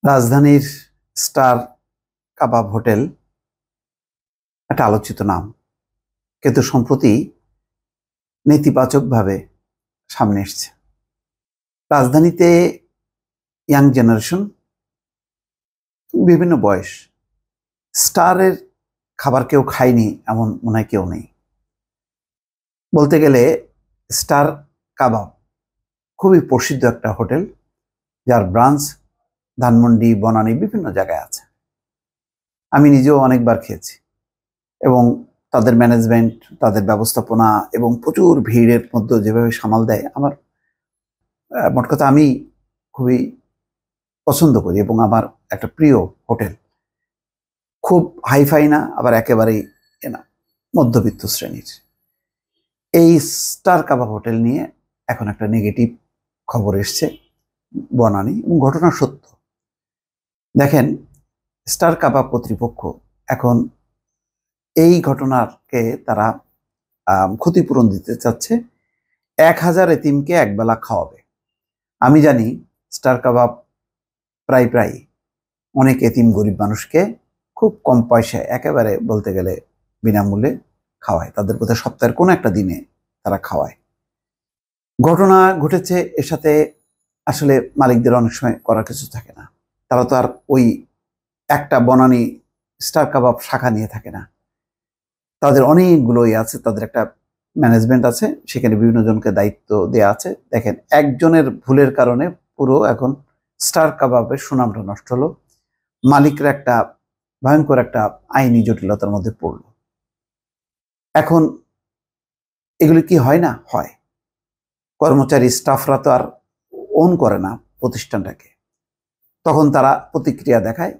রাজধানীর স্টার কাবাব হোটেল একটা আলোচিত নাম, কিন্তু সম্প্রতি নেতিবাচকভাবে সামনে এসছে। রাজধানীতে ইয়াং জেনারেশন, বিভিন্ন বয়স, স্টারের খাবার কেউ খায়নি এমন মনে হয় কেউ নেই। বলতে গেলে স্টার কাবাব খুবই প্রসিদ্ধ একটা হোটেল, যার ব্রাঞ্চ ধানমন্ডি, বনানী, বিভিন্ন জায়গায় আছে। আমি নিজেও অনেকবার খেয়েছি এবং তাদের ম্যানেজমেন্ট, তাদের ব্যবস্থাপনা এবং প্রচুর ভিড়ের মধ্যে যেভাবে সামাল দেয়, আমার মোট কথা আমি খুবই পছন্দ করি এবং আমার একটা প্রিয় হোটেল। খুব হাইফাই না, আবার একেবারেই না, মধ্যবিত্ত শ্রেণীর। এই স্টার কাবাব হোটেল নিয়ে এখন একটা নেগেটিভ খবর এসছে বনানী, এবং ঘটনা সত্য। দেখেন, স্টার কাবাব কর্তৃপক্ষ এখন এই ঘটনাকে তারা ক্ষতিপূরণ দিতে চাচ্ছে। 1000 এতিমকে একবেলা খাওয়াবে। আমি জানি স্টার কাবাব প্রায় অনেক এতিম গরিব মানুষকে খুব কম পয়সায়, একেবারে বলতে গেলে বিনামূল্যে খাওয়ায়। তাদের কোথায় সপ্তাহের কোনো একটা দিনে তারা খাওয়ায়। ঘটনা ঘটেছে, এর সাথে আসলে মালিকদের অনেক সময় করার কিছু থাকে না। তারা তো আর ওই একটা বনানী স্টার কাবাব শাখা নিয়ে থাকে না, তাদের অনেকগুলোই আছে, তাদের একটা ম্যানেজমেন্ট আছে, সেখানে বিভিন্ন জনকে দায়িত্ব দেওয়া আছে। দেখেন, একজনের ভুলের কারণে পুরো এখন স্টার কাবাবের সুনামটা নষ্ট হলো। মালিকরা একটা ভয়ঙ্কর একটা আইনি জটিলতার মধ্যে পড়ল। এখন এগুলি কি হয় না? হয়। কর্মচারী স্টাফরা তো আর ওন করে না প্রতিষ্ঠানটাকে, তখন তারা প্রতিক্রিয়া দেখায়,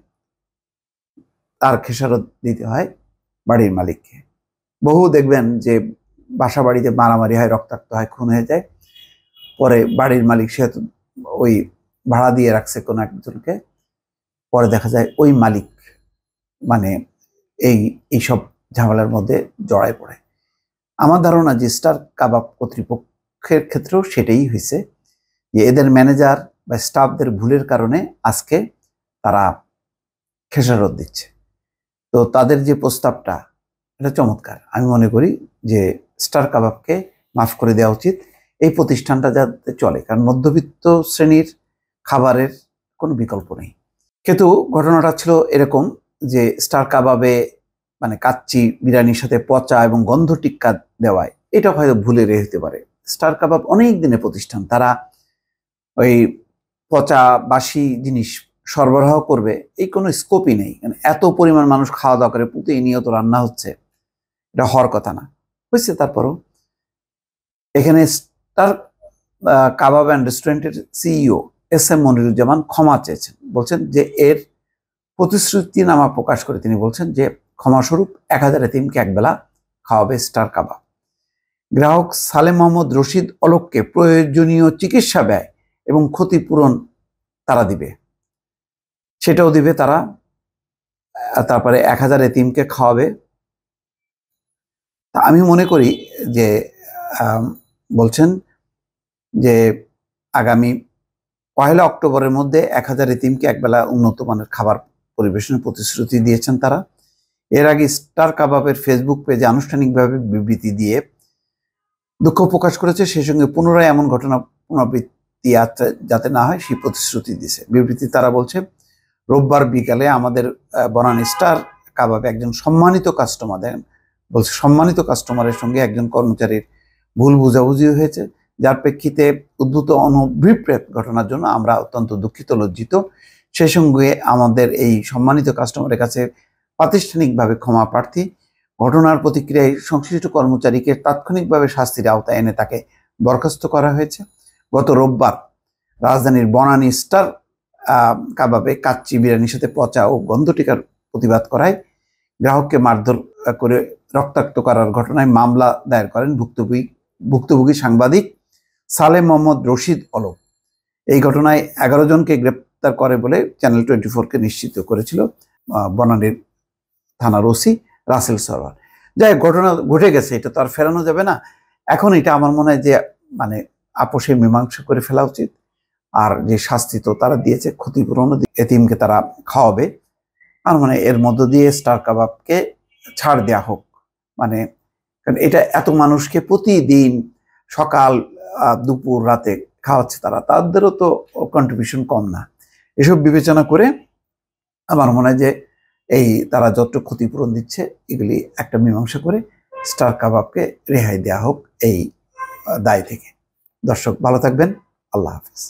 তার খেসারত দিতে হয় বাড়ির মালিককে। বহু দেখবেন যে বাসা বাড়িতে মারামারি হয়, রক্তাক্ত হয়, খুন হয়ে যায়। পরে বাড়ির মালিক, সে ওই ভাড়া দিয়ে রাখছে কোনো একজনকে, পরে দেখা যায় ওই মালিক মানে এইসব ঝামেলার মধ্যে জড়ায় পড়ে। আমার ধারণা যে স্টার কাবাব কর্তৃপক্ষের ক্ষেত্রেও সেটাই হয়েছে, যে এদের ম্যানেজার বা স্টাফদের ভুলের কারণে আজকে তারা খেসারত দিচ্ছে। তো তাদের যে প্রস্তাবটা, এটা চমৎকার। আমি মনে করি যে স্টার কাবাবকে মাফ করে দেওয়া উচিত, এই প্রতিষ্ঠানটা যাতে চলে, কারণ মধ্যবিত্ত শ্রেণীর খাবারের কোনো বিকল্প নেই। কিন্তু ঘটনাটা ছিল এরকম যে স্টার কাবাবে মানে কাচ্চি বিরিয়ানির সাথে পচা এবং গন্ধ টিক্কা দেওয়ায়, এটা হয়তো ভুলে হতে পারে। স্টার কাবাব অনেক দিনের প্রতিষ্ঠান, তারা ওই পচা বাসি জিনিস সরবরাহ করবে এই কোনো স্কোপই নেই। মানে এত পরিমাণ মানুষ খাওয়া দাওয়া করে, প্রতিনিয়ত রান্না হচ্ছে, এটা হওয়ার কথা না। হয়েছে। তারপরও এখানে স্টার কাবাব অ্যান্ড রেস্টুরেন্টের সিইও SM মনিরুজ্জামান ক্ষমা চেয়েছেন, বলছেন যে এর প্রতিশ্রুতিনামা প্রকাশ করে তিনি বলছেন যে ক্ষমাস্বরূপ 1000 এতিমকে একবেলা খাওয়াবে স্টার কাবাব। গ্রাহক সালেম মোহাম্মদ রশিদ অলোককে প্রয়োজনীয় চিকিৎসা ব্যয় এবং ক্ষতিপূরণ তারা দিবে, সেটাও দিবে তারা। তারপরে 1000 এতিমকে খাওয়াবে। তা আমি মনে করি যে বলছেন যে আগামী 1 অক্টোবরের মধ্যে 1000 এতিমকে একবেলা উন্নত মানের খাবার পরিবেশনের প্রতিশ্রুতি দিয়েছেন তারা। এর আগে স্টার কাবাবের ফেসবুক পেজে আনুষ্ঠানিকভাবে বিবৃতি দিয়ে দুঃখ প্রকাশ করেছে, সেই সঙ্গে পুনরায় এমন ঘটনা পুনরাবৃত্তি যাতে না হয় সেই প্রতিশ্রুতি দিয়েছে। বিবৃতি তারা বলছে, রোববার বিকালে আমাদের বনানী স্টার কাবাবে একজন সম্মানিত কাস্টমার, দেখেন বলছে সম্মানিত কাস্টমারের সঙ্গে একজন কর্মচারীর ভুল বুঝাবুঝি হয়েছে, যার প্রেক্ষিতে উদ্ভূত অনভিপ্রেত ঘটনার জন্য আমরা অত্যন্ত দুঃখিত, লজ্জিত। সেই সঙ্গে আমাদের এই সম্মানিত কাস্টমারের কাছে প্রাতিষ্ঠানিকভাবে ক্ষমা প্রার্থী। ঘটনার প্রতিক্রিয়ায় সংশ্লিষ্ট কর্মচারীকে তাৎক্ষণিকভাবে শাস্তির আওতায় এনে তাকে বরখাস্ত করা হয়েছে। গত রোববার রাজধানীর বনানী স্টার কাবাবে কাচ্চি বিরিয়ানির সাথে পচা ও গন্ধ টিকার প্রতিবাদ করায় গ্রাহককে মারধর করে রক্তাক্ত করার ঘটনায় মামলা দায়ের করেন ভুক্তভোগী সাংবাদিক সালেম মোহাম্মদ রশিদ অলোক। এই ঘটনায় 11 জনকে গ্রেপ্তার করে বলে চ্যানেল 24-কে নিশ্চিত করেছিল বনানীর থানার ওসি রাসেল সরওয়ার। যাই ঘটনা ঘটে গেছে, এটা তো আর ফেরানো যাবে না। এখন এটা আমার মনে হয় যে মানে আপোষে মীমাংসা করে ফেলা উচিত। আর যে শাস্তি তো তারা দিয়েছে, ক্ষতিপূরণ এতিমকে তারা খাওয়াবে। আর মানে এর মধ্য দিয়ে স্টার কাবাবকে ছাড় দেয়া হোক, মানে কারণ এটা এত মানুষকে প্রতিদিন সকাল দুপুর রাতে খাওয়াচ্ছে, তাদেরও তো কন্ট্রিবিউশন কম না। এসব বিবেচনা করে আমার মনে হয় যে এই তারা যত ক্ষতিপূরণ দিচ্ছে এগুলি একটা মীমাংসা করে স্টার কাবাবকে রেহাই দেওয়া হোক এই দায় থেকে। দর্শক ভালো থাকবেন, আল্লাহ হাফেজ।